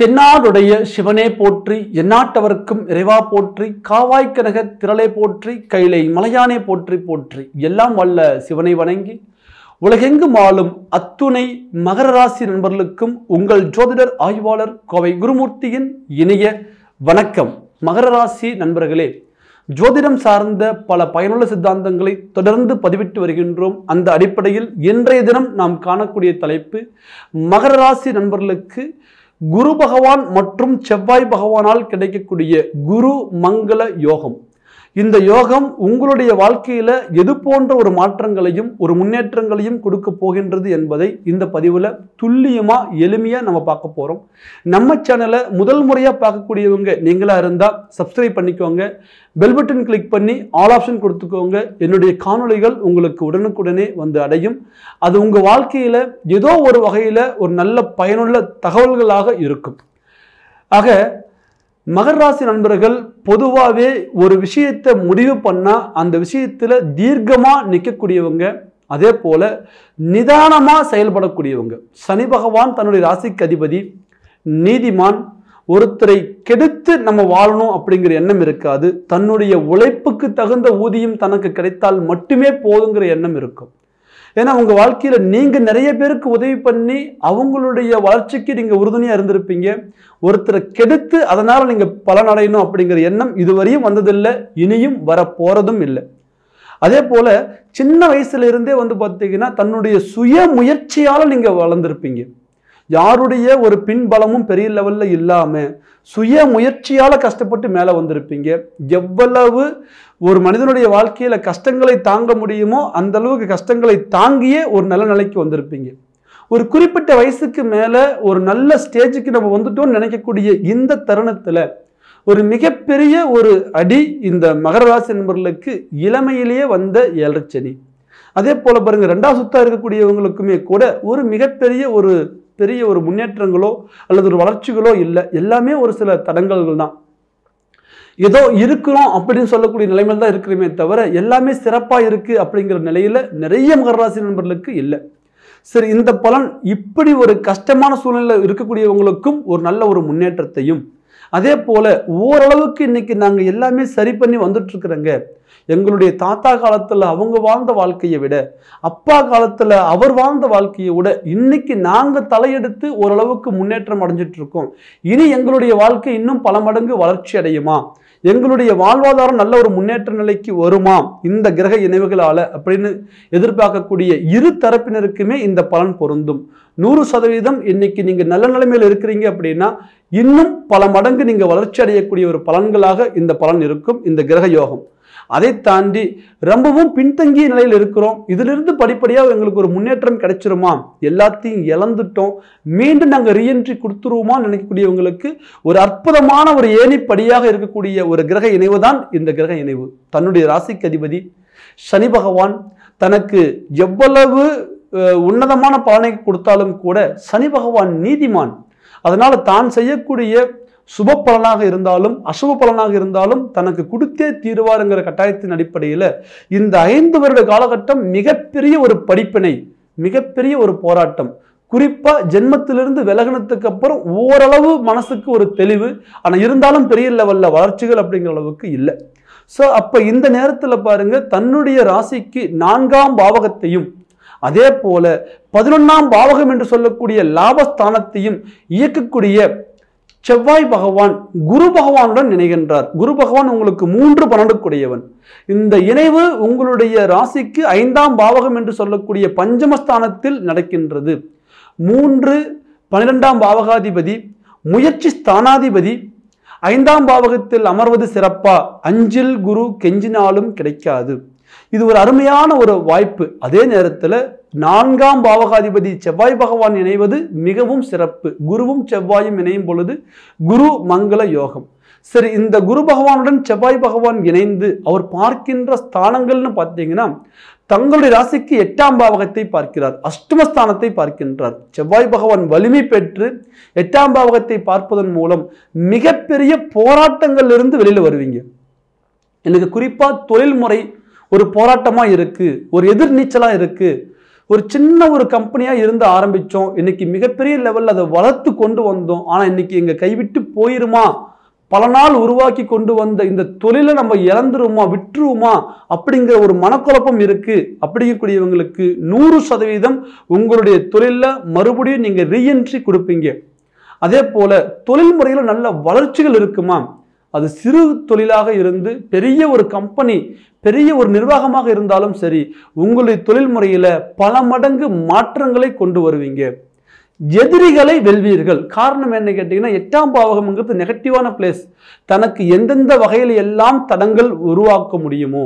தென்னாடுடைய சிவனே போற்றி, எந்நாட்டவர்க்கும் இறைவா போற்றி, காவாய்க்கனக திரளே போற்றி, கைலை மலையானே போற்றி போற்றி. எல்லாம் வல்ல சிவனை வணங்கி உலகெங்கும் ஆளும் அத்துணை மகர ராசி நண்பர்களுக்கும் உங்கள் ஜோதிடர் ஆய்வாளர் கோவை குருமூர்த்தியின் இனிய வணக்கம். மகர ராசி நண்பர்களே, ஜோதிடம் சார்ந்த பல பயனுள்ள சித்தாந்தங்களை தொடர்ந்து பதிவிட்டு வருகின்றோம். அந்த அடிப்படையில் இன்றைய தினம் நாம் காணக்கூடிய தலைப்பு, மகர ராசி நண்பர்களுக்கு குரு பகவான் மற்றும் செவ்வாய் பகவானால் கிடைக்கக்கூடிய குரு மங்கள யோகம். இந்த யோகம் உங்களுடைய வாழ்க்கையில எது போன்ற ஒரு மாற்றங்களையும் ஒரு முன்னேற்றங்களையும் கொடுக்க போகின்றது என்பதை இந்த பதிவுல துல்லியமா எளிமையா நம்ம பார்க்க போறோம். நம்ம சேனலை முதல் முறையா பார்க்கக்கூடியவங்க நீங்களா இருந்தா சப்ஸ்கிரைப் பண்ணிக்கோங்க, பெல் பட்டன் கிளிக் பண்ணி ஆல் ஆப்ஷன் கொடுத்துக்கோங்க. என்னுடைய காணொளிகள் உங்களுக்கு உடனுக்குடனே வந்து அடையும். அது உங்க வாழ்க்கையில ஏதோ ஒரு வகையில ஒரு நல்ல பயனுள்ள தகவல்களாக இருக்கும். ஆக மகர ராசி நண்பர்கள் பொதுவாகவே ஒரு விஷயத்தை முடிவு பண்ணா அந்த விஷயத்துல தீர்க்கமா நிற்கக்கூடியவங்க, அதே போல நிதானமா செயல்படக்கூடியவங்க. சனி பகவான் தன்னுடைய ராசிக்கு அதிபதி, நீதிமான். ஒருத்தரை கெடுத்து நம்ம வாழணும் அப்படிங்கிற எண்ணம் இருக்காது. தன்னுடைய உழைப்புக்கு தகுந்த ஊதியம் தனக்கு கிடைத்தால் மட்டுமே போதுங்கிற எண்ணம் இருக்கும். ஏன்னா உங்க வாழ்க்கையில நீங்க நிறைய பேருக்கு உதவி பண்ணி அவங்களுடைய வளர்ச்சிக்கு நீங்க உறுதுணையா இருந்திருப்பீங்க. ஒருத்தரை கெடுத்து அதனால நீங்க பலனடையணும் அப்படிங்கிற எண்ணம் இதுவரையும் வந்ததில்லை, இனியும் வர போறதும் இல்லை. அதே போல சின்ன வயசுல இருந்தே பார்த்தீங்கன்னா தன்னுடைய சுய முயற்சியால நீங்க வளர்ந்திருப்பீங்க. யாருடைய ஒரு பின்பலமும் பெரிய லெவல்ல இல்லாம சுய முயற்சியால கஷ்டப்பட்டு மேல வந்திருப்பீங்க. எவ்வளவு ஒரு மனிதனுடைய வாழ்க்கையில கஷ்டங்களை தாங்க முடியுமோ அந்த அளவுக்கு கஷ்டங்களை தாங்கியே ஒரு நல்ல நிலைக்கு வந்திருப்பீங்க. ஒரு குறிப்பிட்ட வயசுக்கு மேல ஒரு நல்ல ஸ்டேஜுக்கு நம்ம வந்துட்டோம்னு நினைக்கக்கூடிய இந்த தருணத்துல ஒரு மிகப்பெரிய ஒரு அடி இந்த மகர ராசி நண்பர்களுக்கு இளமையிலேயே வந்த 7 சனி. அதே போல பாருங்க, 2வது சுத்தா இருக்கக்கூடியவங்களுக்குமே கூட ஒரு மிகப்பெரிய ஒரு முன்னேற்றங்களோ அல்லது ஒரு வளர்ச்சிகளோ இல்லை. எல்லாமே ஒரு சில தடங்கல்கள் தான். ஏதோ இருக்கிறோம் அப்படின்னு சொல்லக்கூடிய நிலைமையில் தான் இருக்கிறோமே தவிர எல்லாமே சிறப்பா இருக்கு அப்படிங்கிற நிலையில நிறைய மகர ராசி நண்பர்களுக்கு இல்லை. சரி, இந்த பலன் இப்படி ஒரு கஷ்டமான சூழ்நிலை இருக்கக்கூடியவங்களுக்கும் ஒரு நல்ல ஒரு முன்னேற்றத்தையும், அதே போல ஓரளவுக்கு இன்னைக்கு நாங்க எல்லாமே சரி பண்ணி வந்துட்டு இருக்கிறோங்க. எங்களுடைய தாத்தா காலத்துல அவங்க வாழ்ந்த வாழ்க்கையை விட, அப்பா காலத்துல அவர் வாழ்ந்த வாழ்க்கையை விட இன்னைக்கு நாங்க தலையெடுத்து ஓரளவுக்கு முன்னேற்றம் அடைஞ்சிட்டு இருக்கோம். இனி எங்களுடைய வாழ்க்கை இன்னும் பல மடங்கு வளர்ச்சி அடையுமா, எங்களுடைய வாழ்வாதாரம் நல்ல ஒரு முன்னேற்ற நிலைக்கு வருமா இந்த கிரக இணைவுகளால அப்படின்னு எதிர்பார்க்கக்கூடிய இரு தரப்பினருக்குமே இந்த பலன் பொருந்தும். 100% இன்னைக்கு நீங்க நல்ல நிலைமையில் இருக்கிறீங்க அப்படின்னா இன்னும் பல மடங்கு நீங்க வளர்ச்சி அடையக்கூடிய ஒரு பலன்களாக இந்த பலன் இருக்கும், இந்த கிரக யோகம். அதை தாண்டி ரொம்பவும் பின்தங்கிய நிலையில் இருக்கிறோம், இதிலிருந்து படிப்படியாக எங்களுக்கு ஒரு முன்னேற்றம் கிடைச்சிருமா, எல்லாத்தையும் இழந்துட்டோம், மீண்டும் நாங்கள் ரீஎன்ட்ரி கொடுத்துருவோமா நினைக்கக்கூடியவங்களுக்கு ஒரு அற்புதமான ஒரு ஏணிப்படியாக இருக்கக்கூடிய ஒரு கிரக இணைவு தான் இந்த கிரக இணைவு. தன்னுடைய ராசிக்கு அதிபதி சனி பகவான் தனக்கு எவ்வளவு உன்னதமான பலனை கொடுத்தாலும் கூட சனி பகவான் நீதிமான். அதனால தான் செய்யக்கூடிய சுப பலனாக இருந்தாலும் அசுப பலனாக இருந்தாலும் தனக்கு கொடுத்தே தீர்வாருங்கிற கட்டாயத்தின் அடிப்படையில் இந்த 5 வருட காலகட்டம் மிகப்பெரிய ஒரு படிப்பினை, மிகப்பெரிய ஒரு போராட்டம். குறிப்பா ஜென்மத்திலிருந்து விலகினத்துக்கு அப்புறம் ஓரளவு மனசுக்கு ஒரு தெளிவு, ஆனா இருந்தாலும் பெரிய லெவல்ல வளர்ச்சிகள் அப்படிங்கிற அளவுக்கு இல்லை. ஸோ அப்ப இந்த நேரத்துல பாருங்க, தன்னுடைய ராசிக்கு 4ஆம் பாவகத்தையும் அதே போல 11ஆம் பாவகம் என்று சொல்லக்கூடிய லாபஸ்தானத்தையும் இயக்கக்கூடிய செவ்வாய் பகவான் குரு பகவானுடன் இணைகின்றார். குரு பகவான் உங்களுக்கு 3-12 இந்த இணைவு உங்களுடைய ராசிக்கு 5ஆம் பாவகம் என்று சொல்லக்கூடிய பஞ்சமஸ்தானத்தில் நடக்கின்றது. 3-12ஆம் பாவகாதிபதி முயற்சி ஸ்தானாதிபதி 5ஆம் பாவகத்தில் அமர்வது சிறப்பா, 5இல் குரு கெஞ்சினாலும் கிடைக்காது. இது ஒரு அருமையான ஒரு வாய்ப்பு. அதே நேரத்தில் 4ஆம் பாவகாதிபதி செவ்வாய் பகவான் இணைவது மிகவும் சிறப்பு. குருவும் செவ்வாயும் இணையும் பொழுது குரு மங்கள யோகம். சரி, இந்த குரு பகவானுடன் செவ்வாய் பகவான் இணைந்து அவர் பார்க்கின்ற ஸ்தானங்கள்னு பார்த்தீங்கன்னா தங்களுடைய ராசிக்கு 8ஆம் பாவகத்தை பார்க்கிறார், அஷ்டமஸ்தானத்தை பார்க்கின்றார். செவ்வாய் பகவான் வலிமை பெற்று 8ஆம் பாவகத்தை பார்ப்பதன் மூலம் மிகப்பெரிய போராட்டங்கள்ல இருந்து வெளியில வருவீங்க. எனக்கு குறிப்பா தொழில் முறை ஒரு போராட்டமா இருக்கு, ஒரு எதிர்நீச்சலா இருக்கு, ஒரு சின்ன ஒரு கம்பெனியா இருந்து ஆரம்பிச்சோம், இன்னைக்கு மிகப்பெரிய லெவல்ல அதை வளர்த்து கொண்டு வந்தோம், ஆனா இன்னைக்கு எங்க கைவிட்டு போயிருமா, பல நாள் உருவாக்கி கொண்டு வந்த இந்த தொழிலை நம்ம இழந்துருமா, விட்டுருவோமா அப்படிங்கிற ஒரு மனக்குழப்பம் இருக்கு அப்படிங்கக்கூடியவங்களுக்கு 100% உங்களுடைய தொழில மறுபடியும் நீங்க ரீஎன்ட்ரி கொடுப்பீங்க. அதே போல தொழில் முறையில நல்ல வளர்ச்சிகள் இருக்குமா, அது சிறு தொழிலாக இருந்து பெரிய ஒரு கம்பெனி, பெரிய ஒரு நிர்வாகமாக இருந்தாலும் சரி, உங்களுடைய தொழில் முறையில பல மடங்கு மாற்றங்களை கொண்டு வருவீங்க. எதிரிகளை வெல்வீர்கள். காரணம் என்ன கேட்டீங்கன்னா, 8ஆம் பாவகம்ங்கிறது நெகட்டிவான பிளேஸ். தனக்கு எந்தெந்த வகையில் எல்லாம் தடங்கள் உருவாக்க முடியுமோ,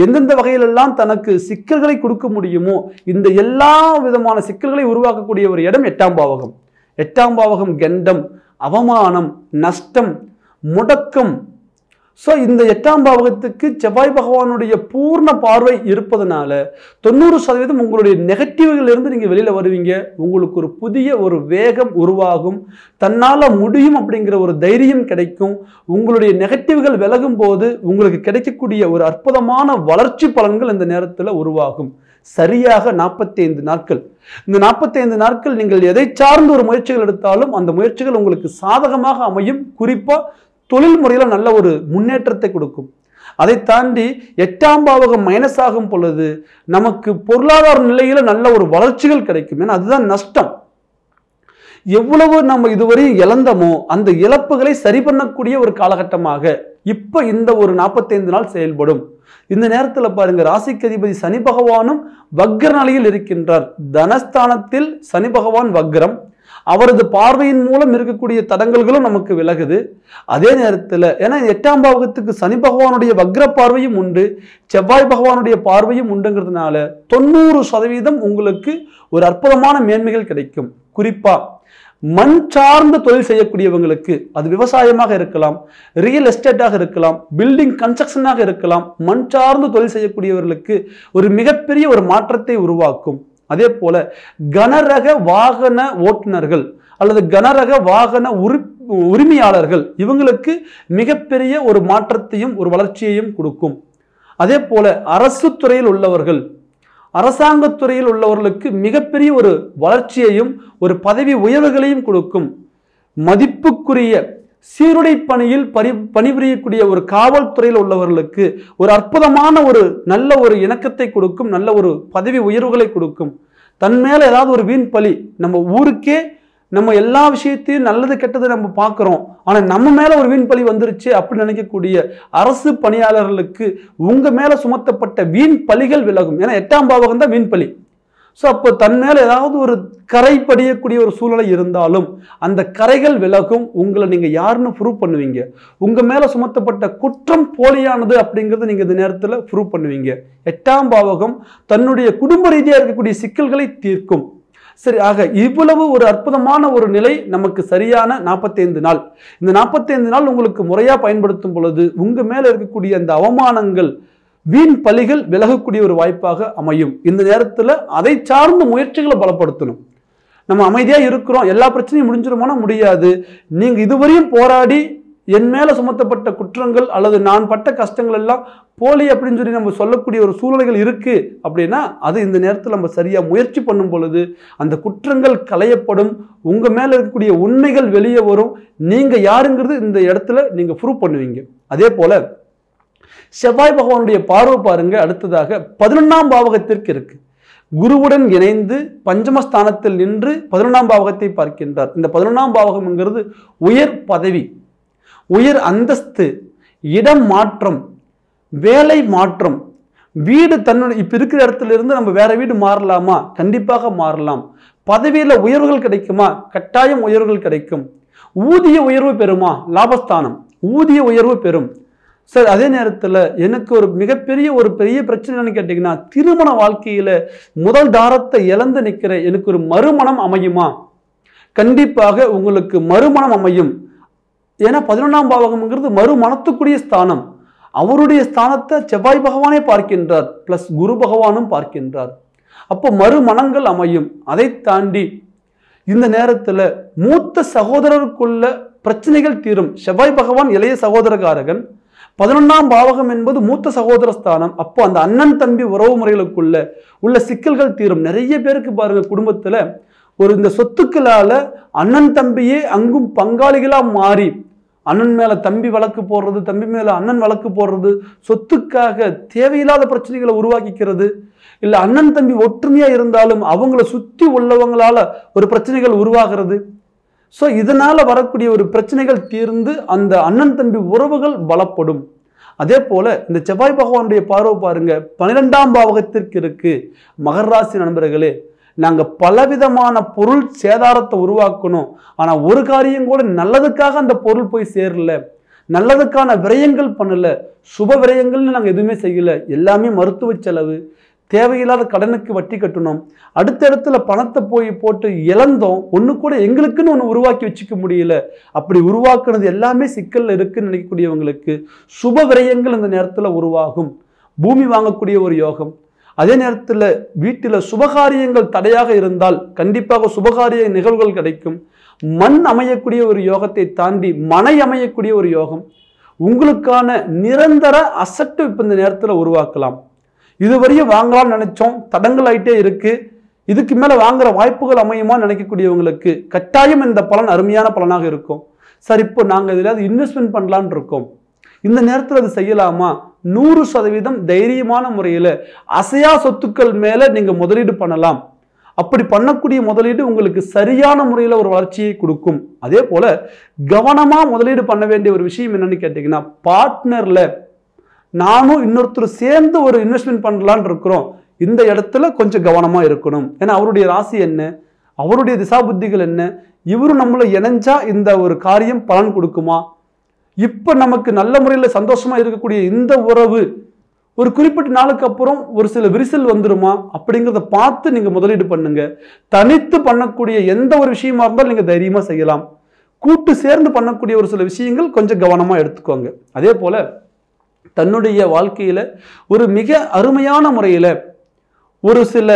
எந்தெந்த வகையிலெல்லாம் தனக்கு சிக்கல்களை கொடுக்க முடியுமோ, இந்த எல்லா விதமான சிக்கல்களை உருவாக்கக்கூடிய ஒரு இடம் 8ஆம் பாவகம். 8ஆம் பாவகம் கண்டம், அவமானம், நஷ்டம், முடக்கம். ஸோ இந்த 8ஆம் பாவகத்துக்கு செவ்வாய் பகவானுடைய பூர்ண பார்வை இருப்பதனால 90% உங்களுடைய நெகட்டிவ்கள் இருந்து நீங்க வெளியில வருவீங்க. உங்களுக்கு ஒரு புதிய ஒரு வேகம் உருவாகும், தன்னால முடியும் அப்படிங்கிற ஒரு தைரியம் கிடைக்கும். உங்களுடைய நெகட்டிவ்கள் விலகும் போது உங்களுக்கு கிடைக்கக்கூடிய ஒரு அற்புதமான வளர்ச்சி பலன்கள் இந்த நேரத்தில் உருவாகும். சரியாக 45 நாட்கள். இந்த 45 நாட்கள் நீங்கள் எதை சார்ந்த ஒரு முயற்சிகள் எடுத்தாலும் அந்த முயற்சிகள் உங்களுக்கு சாதகமாக அமையும். குறிப்பா தொழில் முறையில நல்ல ஒரு முன்னேற்றத்தை கொடுக்கும். அதை தாண்டி 8ஆம் பாவகம் மைனஸ் ஆகும் பொழுது நமக்கு பொருளாதார நிலையில நல்ல ஒரு வளர்ச்சிகள் கிடைக்கும். ஏன்னா அதுதான் நஷ்டம். எவ்வளவு நம்ம இதுவரை இழந்தமோ அந்த இழப்புகளை சரி பண்ணக்கூடிய ஒரு காலகட்டமாக இப்ப இந்த ஒரு 45 நாள் செயல்படும். இந்த நேரத்தில் பாருங்க, ராசிக்கு அதிபதி சனி பகவானும் வக்ர நிலையில் இருக்கின்றார். தனஸ்தானத்தில் சனி பகவான் வக்ரம், அவரது பார்வையின் மூலம் இருக்கக்கூடிய தடங்கல்களும் நமக்கு விலகுது. அதே நேரத்தில் ஏன்னா 8ஆம் பாவகத்துக்கு சனி பகவானுடைய வக்ர பார்வையும் உண்டு, செவ்வாய் பகவானுடைய பார்வையும் உண்டுங்கிறதுனால 90% உங்களுக்கு ஒரு அற்புதமான மேன்மைகள் கிடைக்கும். குறிப்பா மண் சார்ந்த தொழில் செய்யக்கூடியவங்களுக்கு, அது விவசாயமாக இருக்கலாம், ரியல் எஸ்டேட்டாக இருக்கலாம், பில்டிங் கன்ஸ்ட்ரக்ஷனாக இருக்கலாம், மண் சார்ந்த தொழில் செய்யக்கூடியவர்களுக்கு ஒரு மிகப்பெரிய ஒரு மாற்றத்தை உருவாக்கும். அதே போல கனரக வாகன ஓட்டுநர்கள் அல்லது கனரக வாகன உரிமையாளர்கள் இவங்களுக்கு மிகப்பெரிய ஒரு மாற்றத்தையும் ஒரு வளர்ச்சியையும் கொடுக்கும். அதே போல அரசு துறையில் உள்ளவர்கள், அரசாங்கத்துறையில் உள்ளவர்களுக்கு மிகப்பெரிய ஒரு வளர்ச்சியையும் ஒரு பதவி உயர்வுகளையும் கொடுக்கும். மதிப்புக்குரிய சீருடை பணியில் பணிபுரியக்கூடிய ஒரு காவல்துறையில் உள்ளவர்களுக்கு ஒரு அற்புதமான ஒரு நல்ல ஒரு இணக்கத்தை கொடுக்கும், நல்ல ஒரு பதவி உயர்வுகளை கொடுக்கும். தன் மேல ஏதாவது ஒரு வீண் பழி, நம்ம ஊருக்கே நம்ம எல்லா விஷயத்தையும் நல்லது கெட்டது நம்ம பார்க்குறோம், ஆனால் நம்ம மேலே ஒரு வீண் பழி வந்துருச்சு அப்படின்னு நினைக்கக்கூடிய அரசு பணியாளர்களுக்கு உங்க மேலே சுமத்தப்பட்ட வீண் பழிகள் விலகும். ஏன்னா 8ஆம் பாவகம் தான் வீண் பழி. ஸோ அப்போ தன் மேலே ஏதாவது ஒரு கரை படியக்கூடிய ஒரு சூழ்நிலை இருந்தாலும் அந்த கரைகள் விலகும். உங்களை நீங்கள் யாருன்னு ப்ரூவ் பண்ணுவீங்க. உங்கள் மேலே சுமத்தப்பட்ட குற்றம் போலியானது அப்படிங்கிறது நீங்கள் இந்த நேரத்தில் ப்ரூவ் பண்ணுவீங்க. 8ஆம் பாவகம் தன்னுடைய குடும்ப ரீதியாக இருக்கக்கூடிய சிக்கல்களை தீர்க்கும். சரி, ஆக இவ்வளவு ஒரு அற்புதமான ஒரு நிலை நமக்கு சரியான 45 நாள். இந்த 45 நாள் உங்களுக்கு முறையாக பயன்படுத்தும் பொழுது உங்கள் மேலே இருக்கக்கூடிய அந்த அவமானங்கள், வீண் பழிகள் விலகக்கூடிய ஒரு வாய்ப்பாக அமையும். இந்த நேரத்தில் அதை சார்ந்த முயற்சிகளை பலப்படுத்தணும். நம்ம அமைதியாக இருக்கிறோம், எல்லா பிரச்சனையும் முடிஞ்சிருமோனா முடியாது. நீங்கள் இதுவரையும் போராடி என் மேலே சுமத்தப்பட்ட குற்றங்கள் அல்லது நான் பட்ட கஷ்டங்கள் எல்லாம் போலி அப்படின்னு சொல்லி நம்ம சொல்லக்கூடிய ஒரு சூழ்நிலைகள் இருக்கு அப்படின்னா அது இந்த நேரத்தில் நம்ம சரியாக முயற்சி பண்ணும் பொழுது அந்த குற்றங்கள் களையப்படும். உங்கள் மேலே இருக்கக்கூடிய உண்மைகள் வெளியே வரும். நீங்கள் யாருங்கிறது இந்த இடத்துல நீங்கள் ப்ரூவ் பண்ணுவீங்க. அதே போல செவ்வாய் பகவானுடைய பார்வை பாருங்க, அடுத்ததாக 11ஆம் பாவகத்திற்கு இருக்கு. குருவுடன் இணைந்து பஞ்சமஸ்தானத்தில் நின்று 11ஆம் பாவகத்தை பார்க்கின்றார். இந்த 11ஆம் பாவகம்ங்கிறது உயர் பதவி, உயர் அந்தஸ்து, இடம் மாற்றம், வேலை மாற்றம், வீடு தன்னுடைய இப்ப இருக்கிற இடத்துல இருந்து நம்ம வேற வீடு மாறலாமா? கண்டிப்பாக மாறலாம். பதவியில உயர்வுகள் கிடைக்குமா? கட்டாயம் உயர்வுகள் கிடைக்கும். ஊதிய உயர்வு பெறுமா? லாபஸ்தானம் ஊதிய உயர்வு பெறும். சார், அதே நேரத்தில் எனக்கு ஒரு மிகப்பெரிய ஒரு பெரிய பிரச்சனைன்னு கேட்டிங்கன்னா, திருமண வாழ்க்கையில் முதல் தாரத்தை இழந்து நிற்கிறேன், எனக்கு ஒரு மறுமணம் அமையுமா? கண்டிப்பாக உங்களுக்கு மறுமணம் அமையும். ஏன்னா 11ஆம் பாவகம்ங்கிறது மறுமணத்துக்குரிய ஸ்தானம். அவருடைய ஸ்தானத்தை செவ்வாய் பகவானே பார்க்கின்றார், பிளஸ் குரு பகவானும் பார்க்கின்றார். அப்போ மறுமணங்கள் அமையும். அதை தாண்டி இந்த நேரத்தில் மூத்த சகோதரருக்குள்ள பிரச்சனைகள் தீரும். செவ்வாய் பகவான் இளைய சகோதரகாரகன், 11ஆம் பாவகம் என்பது மூத்த சகோதர ஸ்தானம். அப்போ அந்த அண்ணன் தம்பி உறவு முறைகளுக்குள்ள உள்ள சிக்கல்கள் தீரும். நிறைய பேருக்கு பாருங்க, குடும்பத்துல இந்த சொத்துக்களால அண்ணன் தம்பியே அங்கும் பங்காளிகளா மாறி அண்ணன் மேல தம்பி வழக்கு போடுறது, தம்பி மேல அண்ணன் வழக்கு போடுறது, சொத்துக்காக தேவையில்லாத பிரச்சனைகளை உருவாக்கிக்கிறது. இல்ல அண்ணன் தம்பி ஒற்றுமையா இருந்தாலும் அவங்கள சுத்தி உள்ளவங்களால ஒரு பிரச்சனைகள் உருவாகிறது. ஸோ இதனால வரக்கூடிய ஒரு பிரச்சனைகள் தீர்ந்து அந்த அண்ணன் தம்பி உறவுகள் பலப்படும். அதே போல இந்த செவ்வாய் பகவானுடைய பார்வை பாருங்க 12ஆம் பாவகத்திற்கு இருக்கு. மகர ராசி நண்பர்களே, நாங்க பலவிதமான பொருள் சேதாரத்தை உருவாக்கணும், ஆனா ஒரு காரியம் கூட நல்லதுக்காக அந்த பொருள் போய் சேரல, நல்லதுக்கான விரயங்கள் பண்ணல, சுப விரயங்கள்னு நாங்க எதுவுமே செய்யல, எல்லாமே மருத்துவ செலவு, தேவையில்லாத கடனுக்கு வட்டி கட்டணும், அடுத்த இடத்துல பணத்தை போட்டு இழந்தோம், ஒன்று கூட எங்களுக்குன்னு ஒன்று உருவாக்கி வச்சுக்க முடியல, அப்படி உருவாக்குனது எல்லாமே சிக்கல்ல இருக்குன்னு நினைக்கக்கூடியவங்களுக்கு சுப விரயங்கள் இந்த நேரத்தில் உருவாகும். பூமி வாங்கக்கூடிய ஒரு யோகம். அதே நேரத்தில் வீட்டில் சுபகாரியங்கள் தடையாக இருந்தால் கண்டிப்பாக சுபகாரிய நிகழ்வுகள் கிடைக்கும். மண் அமையக்கூடிய ஒரு யோகத்தை தாண்டி மனை அமையக்கூடிய ஒரு யோகம். உங்களுக்கான நிரந்தர அசட்டு இப்போ இந்த நேரத்தில் உருவாக்கலாம். இதுவரையும் வாங்கலாம்னு நினைச்சோம், தடங்கள் ஆயிட்டே இருக்கு, இதுக்கு மேல வாங்குற வாய்ப்புகள் அமையுமா நினைக்கக்கூடியவங்களுக்கு கட்டாயம் இந்த பலன் அருமையான பலனாக இருக்கும். சார் இப்போ நாங்கள் எதிலாவது இன்வெஸ்ட்மெண்ட் பண்ணலான் இருக்கோம், இந்த நேரத்தில் அது செய்யலாமா? 100% தைரியமான முறையில் அசையா சொத்துக்கள் மேல நீங்க முதலீடு பண்ணலாம். அப்படி பண்ணக்கூடிய முதலீடு உங்களுக்கு சரியான முறையில் ஒரு வளர்ச்சியை கொடுக்கும். அதே போல கவனமா முதலீடு பண்ண வேண்டிய ஒரு விஷயம் என்னன்னு கேட்டீங்கன்னா, பார்ட்னர்ல நானும் இன்னொருத்தர் சேர்ந்து ஒரு இன்வெஸ்ட்மெண்ட் பண்ணலான் இருக்கிறோம், இந்த இடத்துல கொஞ்சம் கவனமா இருக்கணும். ஏன்னா அவருடைய ராசி என்ன, அவருடைய திசா புத்திகள் என்ன, இவரும் நம்மளை இணைஞ்சா இந்த ஒரு காரியம் பலன் கொடுக்குமா, இப்ப நமக்கு நல்ல முறையில் சந்தோஷமா இருக்கக்கூடிய இந்த உறவு ஒரு குறிப்பிட்ட நாளுக்கு அப்புறம் ஒரு சில விரிசல் வந்துருமா அப்படிங்கிறத பார்த்து நீங்க முதலீடு பண்ணுங்க. தனித்து பண்ணக்கூடிய எந்த ஒரு விஷயமா இருந்தாலும் நீங்க தைரியமா செய்யலாம். கூட்டு சேர்ந்து பண்ணக்கூடிய ஒரு சில விஷயங்கள் கொஞ்சம் கவனமா எடுத்துக்கோங்க. அதே போல தன்னுடைய வாழ்க்கையில ஒரு மிக அருமையான முறையில ஒரு சில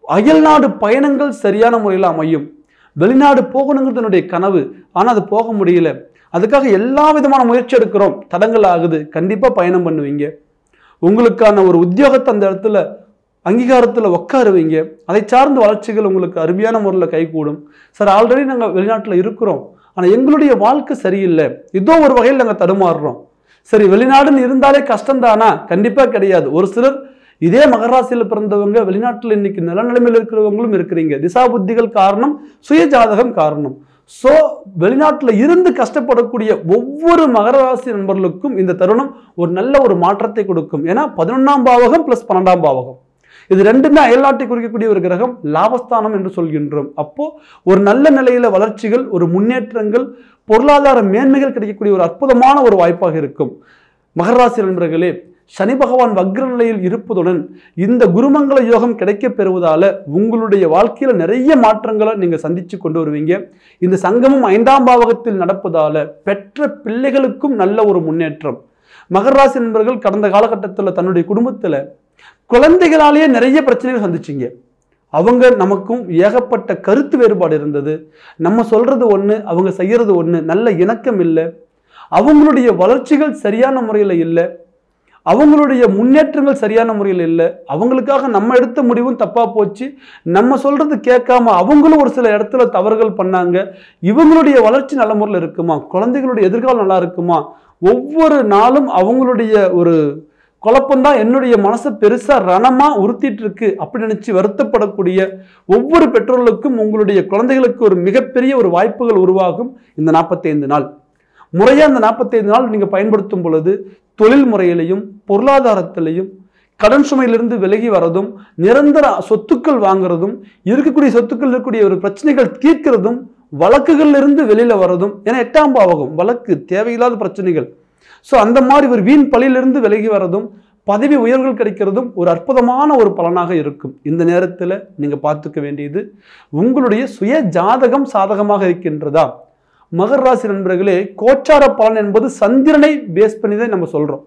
அயல்நாடு பயணங்கள் சரியான முறையில் அமையும். வெளிநாடு போகணுங்கிறது என்னுடைய கனவு, ஆனா அது போக முடியல, அதுக்காக எல்லா விதமான முயற்சி எடுக்கிறோம், தடங்கள் ஆகுது, கண்டிப்பா பயணம் பண்ணுவீங்க. உங்களுக்கான ஒரு உத்தியோகத்தை அந்த இடத்துல அங்கீகாரத்தில் உட்காருவீங்க. அதை சார்ந்த வளர்ச்சிகள் உங்களுக்கு அருமையான முறையில் கைகூடும். சார் ஆல்ரெடி நாங்கள் வெளிநாட்டில் இருக்கிறோம், ஆனால் எங்களுடைய வாழ்க்கை சரியில்லை, ஏதோ ஒரு வகையில் நாங்கள் தடுமாறுறோம். சரி வெளிநாடுன்னு இருந்தாலே கஷ்டம்தானா? கண்டிப்பாக கிடையாது. ஒரு சிலர் இதே மகராசியில் பிறந்தவங்க வெளிநாட்டில் இன்னைக்கு நல்ல நிலைமையில் இருக்கிறவங்களும் இருக்கிறீங்க. திசா புத்திகள் காரணம், சுய ஜாதகம் காரணம். ஸோ வெளிநாட்டில் இருந்து கஷ்டப்படக்கூடிய ஒவ்வொரு மகர ராசி நண்பர்களுக்கும் இந்த தருணம் ஒரு நல்ல ஒரு மாற்றத்தை கொடுக்கும். ஏன்னா 11ஆம் பாவகம் + 12ஆம் பாவகம் இது ரெண்டுமே அயல்நாட்டை குறிக்கக்கூடிய ஒரு கிரகம், லாபஸ்தானம் என்று சொல்கின்றோம். அப்போ ஒரு நல்ல நிலையில வளர்ச்சிகள், ஒரு முன்னேற்றங்கள், பொருளாதார மேன்மைகள் கிடைக்கக்கூடிய ஒரு அற்புதமான ஒரு வாய்ப்பாக இருக்கும். மகர ராசி நண்பர்களே, சனி பகவான் வக்ர நிலையில் இருப்பதுடன் இந்த குருமங்கள யோகம் கிடைக்க பெறுவதால உங்களுடைய வாழ்க்கையில நிறைய மாற்றங்களை நீங்க சந்திச்சு கொண்டு வருவீங்க. இந்த சங்கமம் 5ஆம் பாவகத்தில் நடப்பதால பெற்ற பிள்ளைகளுக்கும் நல்ல ஒரு முன்னேற்றம். மகர ராசி நண்பர்கள் கடந்த காலகட்டத்தில் தன்னுடைய குடும்பத்துல குழந்தைகளாலேயே நிறைய பிரச்சனைகள் சந்திச்சிங்க. அவங்க நமக்கும் ஏகப்பட்ட கருத்து வேறுபாடு இருந்தது. நம்ம சொல்றது ஒண்ணு, அவங்க செய்யறது ஒண்ணு, நல்ல இணக்கம் இல்லை, அவங்களுடைய வளர்ச்சிகள் சரியான முறையில் இல்லை, அவங்களுடைய முன்னேற்றங்கள் சரியான முறையில் இல்லை, அவங்களுக்காக நம்ம எடுத்த முடிவும் தப்பா போச்சு, நம்ம சொல்றது கேட்காம அவங்களும் ஒரு சில இடத்துல தவறுகள் பண்ணாங்க. இவங்களுடைய வளர்ச்சி நல்ல முறையில் இருக்குமா, குழந்தைகளுடைய எதிர்காலம் நல்லா இருக்குமா, ஒவ்வொரு நாளும் அவங்களுடைய ஒரு குழப்பம்தான் என்னுடைய மனசை பெருசா ரணமா உறுத்திட்டு இருக்கு அப்படி நினைச்சு வருத்தப்படக்கூடிய ஒவ்வொரு பெற்றோர்களுக்கும் உங்களுடைய குழந்தைகளுக்கு ஒரு மிகப்பெரிய ஒரு வாய்ப்புகள் உருவாகும். இந்த 45 நாள் முறையா இந்த 45 நாள் நீங்க பயன்படுத்தும் பொழுது தொழில் முறையிலையும் பொருளாதாரத்திலையும் கடன் சுமையிலிருந்து விலகி வரதும், நிரந்தர சொத்துக்கள் வாங்குறதும், இருக்கக்கூடிய சொத்துக்கள் இருக்கக்கூடிய ஒரு பிரச்சனைகள் தீர்க்கிறதும், வழக்குகள்ல இருந்து வெளியில வரதும். ஏன்னா 8ஆம் பாவகம் வழக்கு, தேவையில்லாத பிரச்சனைகள். ஸோ அந்த மாதிரி ஒரு வீண் பழியிலிருந்து விலகி வரதும், பதவி உயர்வுகள் கிடைக்கிறதும் ஒரு அற்புதமான ஒரு பலனாக இருக்கும். இந்த நேரத்தில் நீங்க பார்த்துக்க வேண்டியது உங்களுடைய சுய ஜாதகம் சாதகமாக இருக்கின்றதா. மகர ராசி நண்பர்களே, கோச்சார பலன் என்பது சந்திரனை பேஸ் பண்ணி தான் நம்ம சொல்றோம்.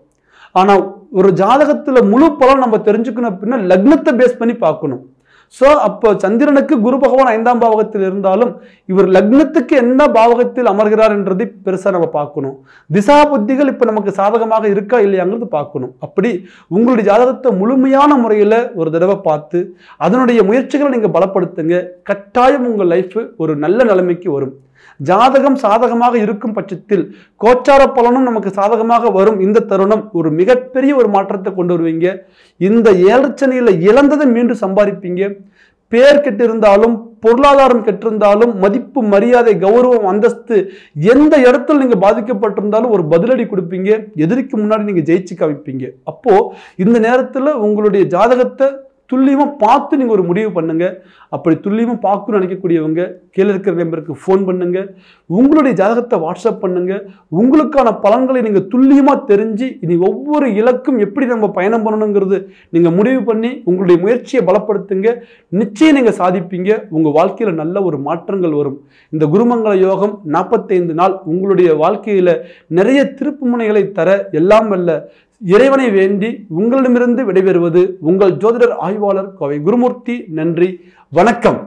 ஆனா ஒரு ஜாதகத்துல முழு பலன் நம்ம தெரிஞ்சுக்கணும் அப்படின்னா லக்னத்தை பேஸ் பண்ணி பார்க்கணும். ஸோ அப்போ சந்திரனுக்கு குரு பகவான் 5ஆம் பாவகத்தில் இருந்தாலும் இவர் லக்னத்துக்கு என்ன பாவகத்தில் அமர்கிறார் என்றதை பெருசாக நம்ம பார்க்கணும். திசா புத்திகள் இப்போ நமக்கு சாதகமாக இருக்கா இல்லையாங்கிறது பார்க்கணும். அப்படி உங்களுடைய ஜாதகத்தை முழுமையான முறையில் ஒரு தடவை பார்த்து அதனுடைய முயற்சிகளை நீங்கள் பலப்படுத்துங்க. கட்டாயம் உங்கள் லைஃப் ஒரு நல்ல நிலைமைக்கு வரும். ஜாதகம் சாதகமாக இருக்கும் பட்சத்தில் கோச்சார பலனும் நமக்கு சாதகமாக வரும். இந்த தருணம் ஒரு மிகப்பெரிய ஒரு மாற்றத்தை கொண்டு வருவீங்க. இந்த ஏழச்சனையில் இழந்ததை மீண்டும் சம்பாதிப்பீங்க. பேர் கெட்டிருந்தாலும் பொருளாதாரம் கெட்டிருந்தாலும் மதிப்பு மரியாதை கௌரவம் அந்தஸ்து எந்த இடத்துல நீங்க பாதிக்கப்பட்டிருந்தாலும் ஒரு பதிலடி கொடுப்பீங்க. எதிரிக்கு முன்னாடி நீங்க ஜெயிச்சு காமிப்பீங்க. அப்போ இந்த நேரத்துல உங்களுடைய ஜாதகத்தை துல்லியமா பார்த்து நீங்க ஒரு முடிவு பண்ணுங்க. அப்படி துல்லியமா பார்க்கணும்னு நினைக்கக்கூடியவங்க கீழே இருக்கிற நம்பருக்கு ஃபோன் பண்ணுங்க. உங்களுடைய ஜாதகத்தை வாட்ஸ்அப் பண்ணுங்க. உங்களுக்கான பலன்களை நீங்க துல்லியமா தெரிஞ்சு இனி ஒவ்வொரு இலக்கும் எப்படி நம்ம பயணம் பண்ணணுங்கிறது நீங்க முடிவு பண்ணி உங்களுடைய முயற்சியை பலப்படுத்துங்க. நிச்சயம் நீங்க சாதிப்பீங்க. உங்க வாழ்க்கையில நல்ல ஒரு மாற்றங்கள் வரும். இந்த குருமங்கள யோகம் 45 நாள் உங்களுடைய வாழ்க்கையில நிறைய திருப்பு முனைகளை தர எல்லாம் வல்ல இறைவனை வேண்டி உங்களிடமிருந்து விடைபெறுவது உங்கள் ஜோதிடர் ஆய்வாளர் கோவை குருமூர்த்தி. நன்றி, வணக்கம்.